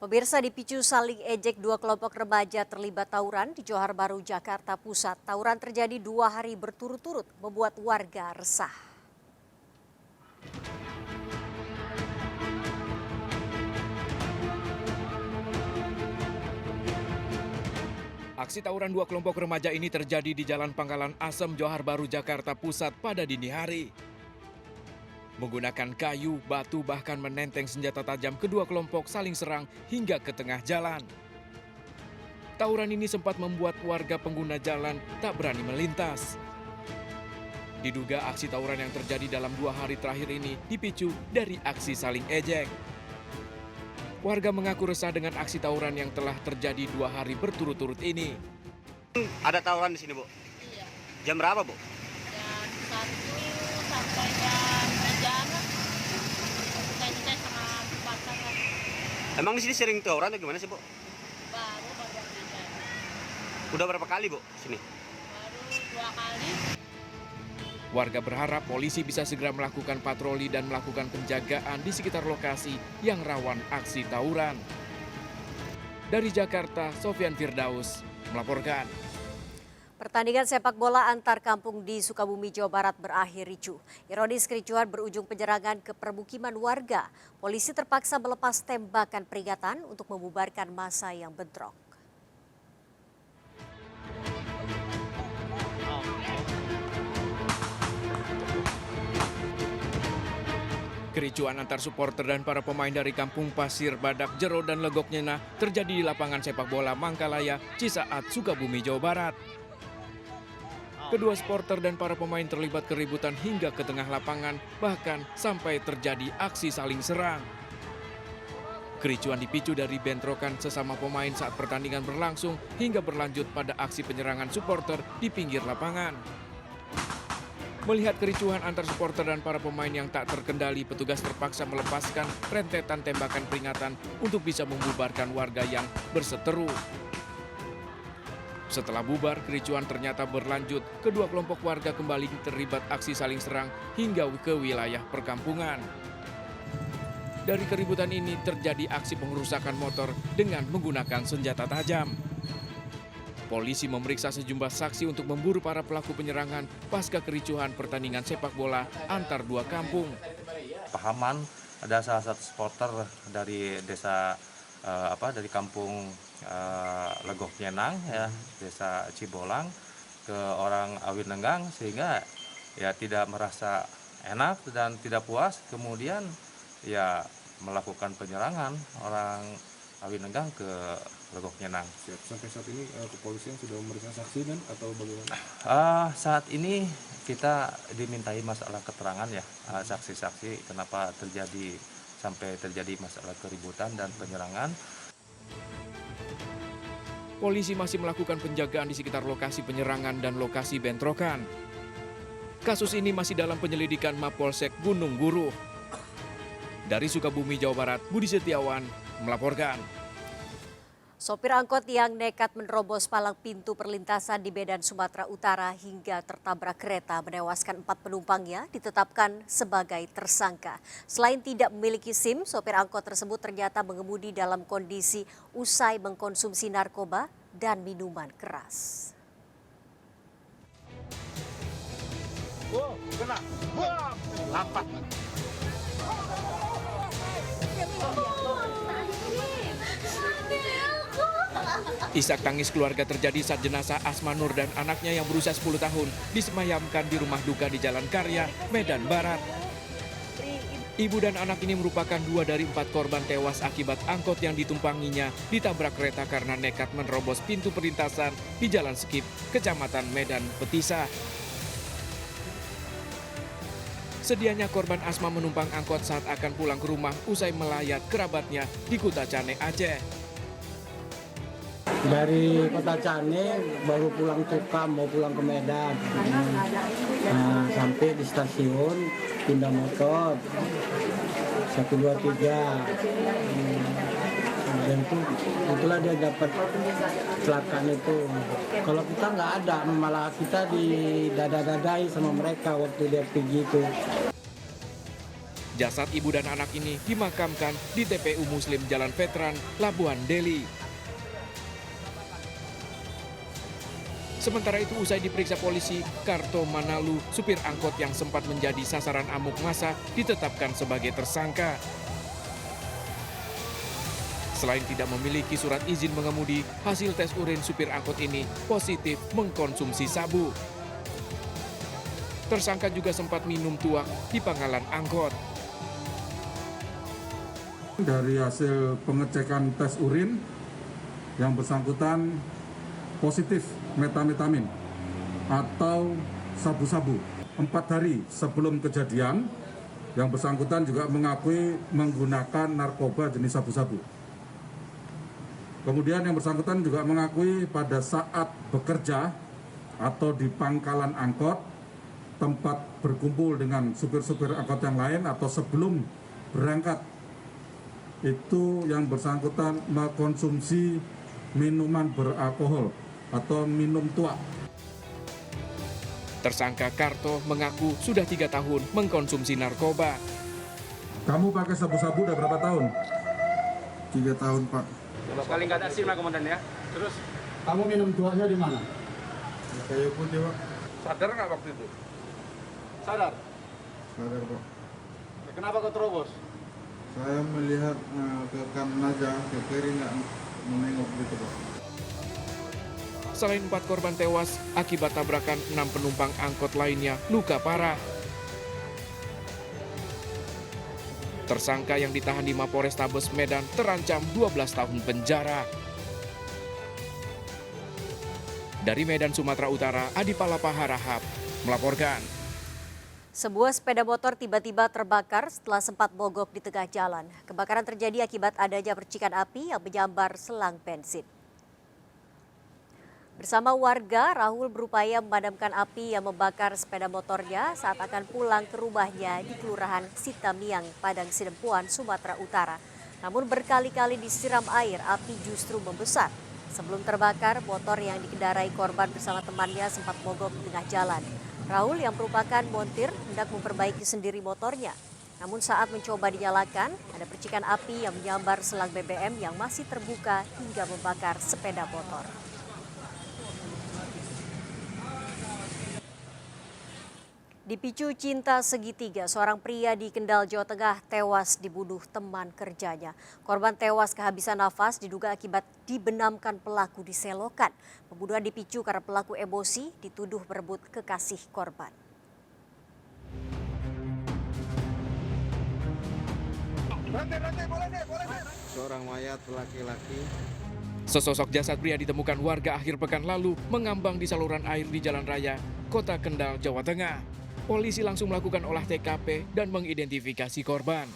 Pemirsa, dipicu saling ejek dua kelompok remaja terlibat tawuran di Johar Baru, Jakarta Pusat. Tawuran terjadi 2 hari berturut-turut membuat warga resah. Aksi tawuran dua kelompok remaja ini terjadi di Jalan Pangkalan Asem, Johar Baru, Jakarta Pusat pada dini hari. Menggunakan kayu, batu, bahkan menenteng senjata tajam, kedua kelompok saling serang hingga ke tengah jalan. Tawuran ini sempat membuat warga pengguna jalan tak berani melintas. Diduga aksi tawuran yang terjadi dalam 2 hari terakhir ini dipicu dari aksi saling ejek. Warga mengaku resah dengan aksi tawuran yang telah terjadi 2 hari berturut-turut ini. Ada tawuran di sini, Bu? Iya. Jam berapa, Bu? Jam 1 sampai jam 3 lah. Selesai sama 4 lah. Emang di sini sering tawuran atau gimana sih, Bu? Baru aja. Udah berapa kali, Bu, sini? Baru 2 kali. Warga berharap polisi bisa segera melakukan patroli dan melakukan penjagaan di sekitar lokasi yang rawan aksi tawuran. Dari Jakarta, Sofyan Firdaus melaporkan. Pertandingan sepak bola antar kampung di Sukabumi, Jawa Barat berakhir ricuh. Ironis, kericuhan berujung penyerangan ke permukiman warga. Polisi terpaksa melepas tembakan peringatan untuk membubarkan massa yang bentrok. Kericuan antar supporter dan para pemain dari Kampung Pasir, Badak, Jero, dan Legok Nyenah terjadi di lapangan sepak bola Mangkalaya, Cisaat, Sukabumi, Jawa Barat. Kedua supporter dan para pemain terlibat keributan hingga ke tengah lapangan, bahkan sampai terjadi aksi saling serang. Kericuan dipicu dari bentrokan sesama pemain saat pertandingan berlangsung hingga berlanjut pada aksi penyerangan supporter di pinggir lapangan. Melihat kericuhan antar supporter dan para pemain yang tak terkendali, petugas terpaksa melepaskan rentetan tembakan peringatan untuk bisa membubarkan warga yang berseteru. Setelah bubar, kericuhan ternyata berlanjut. Kedua kelompok warga kembali terlibat aksi saling serang hingga ke wilayah perkampungan. Dari keributan ini terjadi aksi pengerusakan motor dengan menggunakan senjata tajam. Polisi memeriksa sejumlah saksi untuk memburu para pelaku penyerangan pasca kericuhan pertandingan sepak bola antar dua kampung. Pahaman, ada salah satu supporter dari desa dari kampung Legok Nyenang, ya, desa Cibolang, ke orang Awinenggang, sehingga ya tidak merasa enak dan tidak puas, kemudian ya melakukan penyerangan orang Awinenggang ke Legok Nyenang. Sampai saat ini kepolisian sudah memeriksa saksi dan atau bagaimana? Saat ini kita dimintai masalah keterangan ya, saksi-saksi kenapa sampai terjadi masalah keributan dan penyerangan. Polisi masih melakukan penjagaan di sekitar lokasi penyerangan dan lokasi bentrokan. Kasus ini masih dalam penyelidikan Mapolsek Gunung Guruh. Dari Sukabumi, Jawa Barat, Budi Setiawan melaporkan. Sopir angkot yang nekat menerobos palang pintu perlintasan di Medan, Sumatera Utara hingga tertabrak kereta menewaskan 4 penumpangnya ditetapkan sebagai tersangka. Selain tidak memiliki SIM, sopir angkot tersebut ternyata mengemudi dalam kondisi usai mengkonsumsi narkoba dan minuman keras. Wow, kena. Bam! Lampat. Isak tangis keluarga terjadi saat jenazah Asma Nur dan anaknya yang berusia 10 tahun disemayamkan di rumah duka di Jalan Karya, Medan Barat. Ibu dan anak ini merupakan 2 dari 4 korban tewas akibat angkot yang ditumpanginya ditabrak kereta karena nekat menerobos pintu perlintasan di Jalan Skip, Kecamatan Medan Petisa. Sedianya korban Asma menumpang angkot saat akan pulang ke rumah usai melayat kerabatnya di Kuta Cane, Aceh. Dari Kota Cane baru pulang Tukam, mau pulang ke Medan. Nah, sampai di stasiun pindah motor 123. Dan itulah dia dapat kecelakaan itu. Kalau kita nggak ada, malah kita didada-dadai sama mereka waktu dia pergi itu. Jasad ibu dan anak ini dimakamkan di TPU Muslim Jalan Veteran, Labuan Deli. Sementara itu usai diperiksa polisi, Karto Manalu, supir angkot yang sempat menjadi sasaran amuk massa, ditetapkan sebagai tersangka. Selain tidak memiliki surat izin mengemudi, hasil tes urin supir angkot ini positif mengkonsumsi sabu. Tersangka juga sempat minum tuak di pangkalan angkot. Dari hasil pengecekan tes urin, yang bersangkutan positif metamfetamin atau sabu-sabu. 4 hari sebelum kejadian, yang bersangkutan juga mengakui menggunakan narkoba jenis sabu-sabu. Kemudian yang bersangkutan juga mengakui pada saat bekerja atau di pangkalan angkot, tempat berkumpul dengan supir-supir angkot yang lain atau sebelum berangkat, itu yang bersangkutan mengkonsumsi minuman beralkohol atau minum tuak. Tersangka Karto mengaku sudah 3 tahun mengkonsumsi narkoba. Kamu pakai sabu-sabu udah berapa tahun? 3 tahun, Pak. Sekali nggak ada SIM lah komandan ya. Terus kamu minum tuaknya di mana? Kayu putih, Pak. Sadar nggak waktu itu? Sadar? Sadar, Pak. Kenapa kau terobos? Saya melihat ke kanan aja, ke kiri nggak menengok gitu, Pak. Selain 4 korban tewas, akibat tabrakan 6 penumpang angkot lainnya luka parah. Tersangka yang ditahan di Mapolrestabes Medan terancam 12 tahun penjara. Dari Medan, Sumatera Utara, Adi Palapa Harahap melaporkan. Sebuah sepeda motor tiba-tiba terbakar setelah sempat mogok di tengah jalan. Kebakaran terjadi akibat adanya percikan api yang menyambar selang bensin. Bersama warga, Rahul berupaya memadamkan api yang membakar sepeda motornya saat akan pulang ke rumahnya di Kelurahan Sitamiang, Padang Sidempuan, Sumatera Utara. Namun berkali-kali disiram air, api justru membesar. Sebelum terbakar, motor yang dikendarai korban bersama temannya sempat mogok di tengah jalan. Rahul yang merupakan montir hendak memperbaiki sendiri motornya. Namun saat mencoba dinyalakan, ada percikan api yang menyambar selang BBM yang masih terbuka hingga membakar sepeda motor. Dipicu cinta segitiga, seorang pria di Kendal, Jawa Tengah tewas dibunuh teman kerjanya. Korban tewas kehabisan nafas diduga akibat dibenamkan pelaku di selokan. Pembunuhan dipicu karena pelaku emosi dituduh berebut kekasih korban. Seorang mayat laki-laki. Sesosok jasad pria ditemukan warga akhir pekan lalu mengambang di saluran air di Jalan Raya, Kota Kendal, Jawa Tengah. Polisi langsung melakukan olah TKP dan mengidentifikasi korban.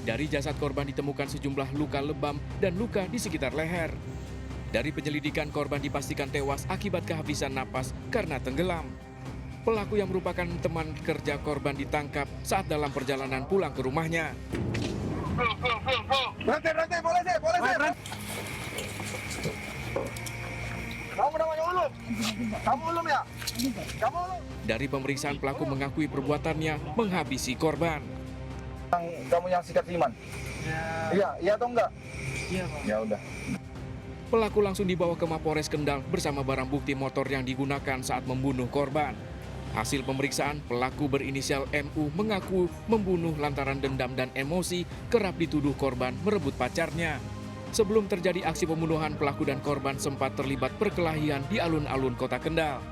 Dari jasad korban ditemukan sejumlah luka lebam dan luka di sekitar leher. Dari penyelidikan, korban dipastikan tewas akibat kehabisan napas karena tenggelam. Pelaku yang merupakan teman kerja korban ditangkap saat dalam perjalanan pulang ke rumahnya. Berhenti, boleh sih. Kamu namanya Ulum? Kamu Ulum ya? Kamu Ulum? Dari pemeriksaan, pelaku mengakui perbuatannya menghabisi korban. Kamu yang sikat Iman? Iya atau enggak? Iya, Pak. Ya udah. Pelaku langsung dibawa ke Mapolres Kendal bersama barang bukti motor yang digunakan saat membunuh korban. Hasil pemeriksaan, pelaku berinisial MU mengaku membunuh lantaran dendam dan emosi kerap dituduh korban merebut pacarnya. Sebelum terjadi aksi pembunuhan, pelaku dan korban sempat terlibat perkelahian di alun-alun Kota Kendal.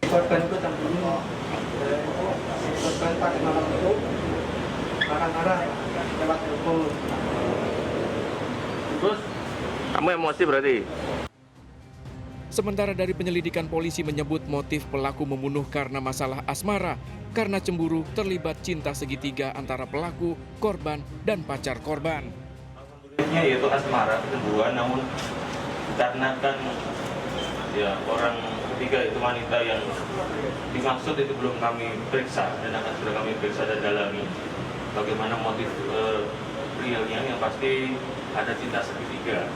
Korban itu terbunuh. Korban pas malam itu marah-marah lewat telepon. Terus kamu emosi berarti? Sementara dari penyelidikan, polisi menyebut motif pelaku membunuh karena masalah asmara, karena cemburu terlibat cinta segitiga antara pelaku, korban, dan pacar korban. Alhamdulillahnya yaitu asmara, kecemburuan, namun dikarenakan ya orang ketiga itu wanita yang dimaksud itu belum kami periksa dan akan sudah kami periksa dan dalami bagaimana motif realnya, yang pasti ada cinta segitiga.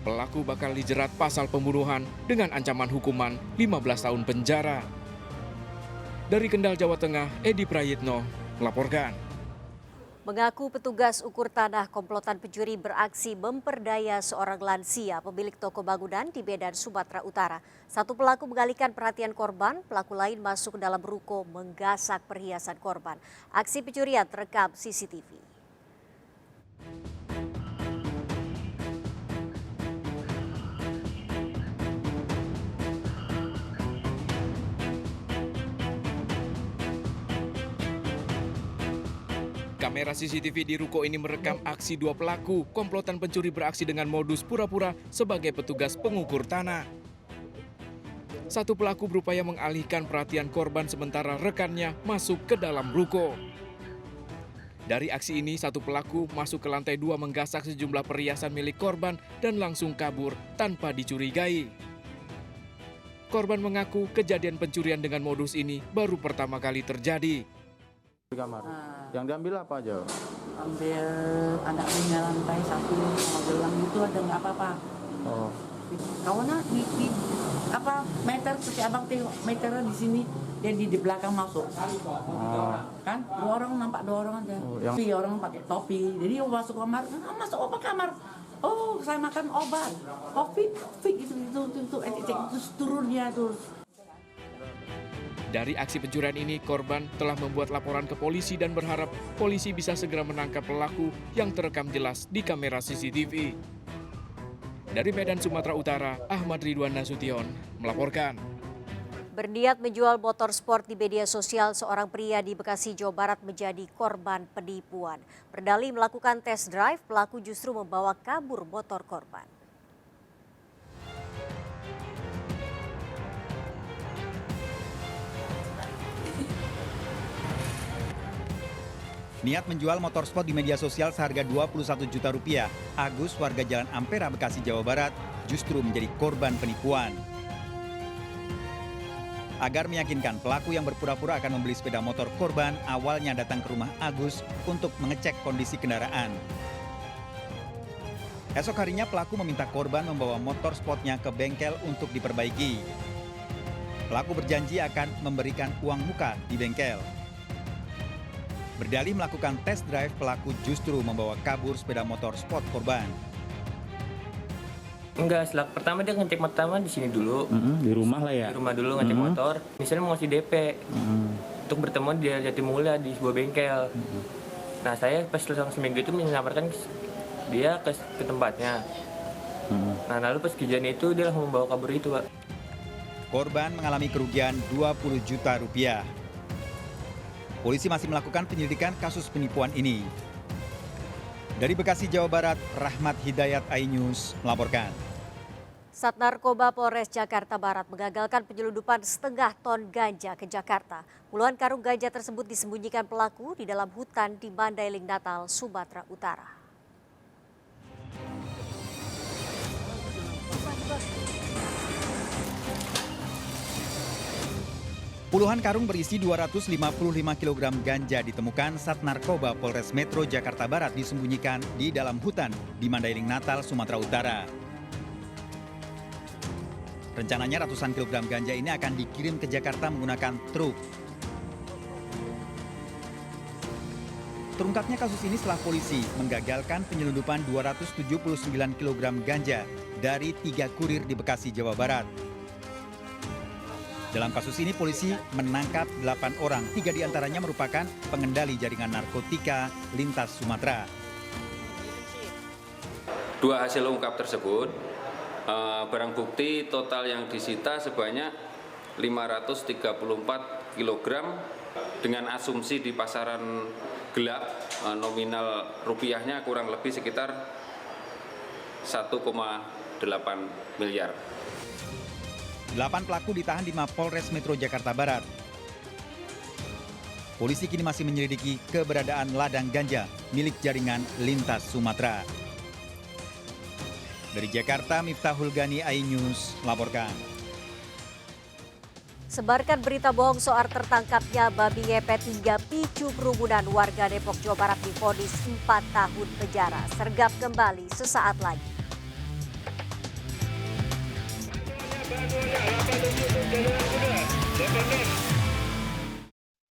Pelaku bakal dijerat pasal pembunuhan dengan ancaman hukuman 15 tahun penjara. Dari Kendal, Jawa Tengah, Edi Prayitno melaporkan. Mengaku petugas ukur tanah komplotan pencuri beraksi memperdaya seorang lansia pemilik toko bangunan di Medan, Sumatera Utara. Satu pelaku mengalihkan perhatian korban, pelaku lain masuk ke dalam ruko menggasak perhiasan korban. Aksi pencurian terekam CCTV. Kamera CCTV di ruko ini merekam aksi dua pelaku komplotan pencuri beraksi dengan modus pura-pura sebagai petugas pengukur tanah. Satu pelaku berupaya mengalihkan perhatian korban sementara rekannya masuk ke dalam ruko. Dari aksi ini, satu pelaku masuk ke lantai 2 menggasak sejumlah perhiasan milik korban dan langsung kabur tanpa dicurigai. Korban mengaku kejadian pencurian dengan modus ini baru pertama kali terjadi. Di kamar. Yang diambil apa aja? Ambil anak punya lantai 1 sama gelang gitu ada nggak apa-apa. Oh. Kawannya di apa meter seperti abang tengok meternya di sini dia di belakang masuk. Kan dua orang aja. Tapi orang pakai topi. Jadi masuk kamar, masuk apa kamar? Oh saya makan obat, COVID itu turun dia terus. Dari aksi pencurian ini, korban telah membuat laporan ke polisi dan berharap polisi bisa segera menangkap pelaku yang terekam jelas di kamera CCTV. Dari Medan, Sumatera Utara, Ahmad Ridwan Nasution melaporkan. Berniat menjual motor sport di media sosial, seorang pria di Bekasi, Jawa Barat menjadi korban penipuan. Berdalih melakukan tes drive, pelaku justru membawa kabur motor korban. Niat menjual motor sport di media sosial seharga 21 juta rupiah, Agus warga Jalan Ampera, Bekasi, Jawa Barat, justru menjadi korban penipuan. Agar meyakinkan pelaku yang berpura-pura akan membeli sepeda motor korban, awalnya datang ke rumah Agus untuk mengecek kondisi kendaraan. Esok harinya pelaku meminta korban membawa motor sportnya ke bengkel untuk diperbaiki. Pelaku berjanji akan memberikan uang muka di bengkel. Berdalih melakukan tes drive, pelaku justru membawa kabur sepeda motor sport korban. Enggak, setelah pertama dia ngecek pertama di sini dulu. Di rumah lah ya? Di rumah dulu ngecek motor. Misalnya mau ngasih DP. Untuk bertemu di Jatimulya di sebuah bengkel. Nah saya pas selesai seminggu itu menyamarkan dia ke tempatnya. Nah lalu pas kejadian itu dia langsung membawa kabur itu, Pak. Korban mengalami kerugian 20 juta rupiah. Polisi masih melakukan penyelidikan kasus penipuan ini. Dari Bekasi, Jawa Barat, Rahmat Hidayat, iNews melaporkan. Sat Narkoba Polres Jakarta Barat mengagalkan penyelundupan setengah ton ganja ke Jakarta. Puluhan karung ganja tersebut disembunyikan pelaku di dalam hutan di Mandailing, Natal, Sumatera Utara. Puluhan karung berisi 255 kg ganja ditemukan Sat Narkoba Polres Metro Jakarta Barat disembunyikan di dalam hutan di Mandailing, Natal, Sumatera Utara. Rencananya ratusan kilogram ganja ini akan dikirim ke Jakarta menggunakan truk. Terungkapnya kasus ini setelah polisi menggagalkan penyelundupan 279 kg ganja dari 3 kurir di Bekasi, Jawa Barat. Dalam kasus ini polisi menangkap 8 orang, 3 diantaranya merupakan pengendali jaringan narkotika lintas Sumatera. 2 hasil ungkap tersebut, barang bukti total yang disita sebanyak 534 kg dengan asumsi di pasaran gelap nominal rupiahnya kurang lebih sekitar 1,8 miliar. 8 pelaku ditahan di Mapolres Metro Jakarta Barat. Polisi kini masih menyelidiki keberadaan ladang ganja milik jaringan lintas Sumatera. Dari Jakarta, Miftahul Gani, iNews melaporkan. Sebarkan berita bohong soal tertangkapnya babi ngepet hingga picu kerumunan, warga Depok, Jawa Barat divonis 4 tahun penjara. Sergap kembali sesaat lagi. Jalan kuda,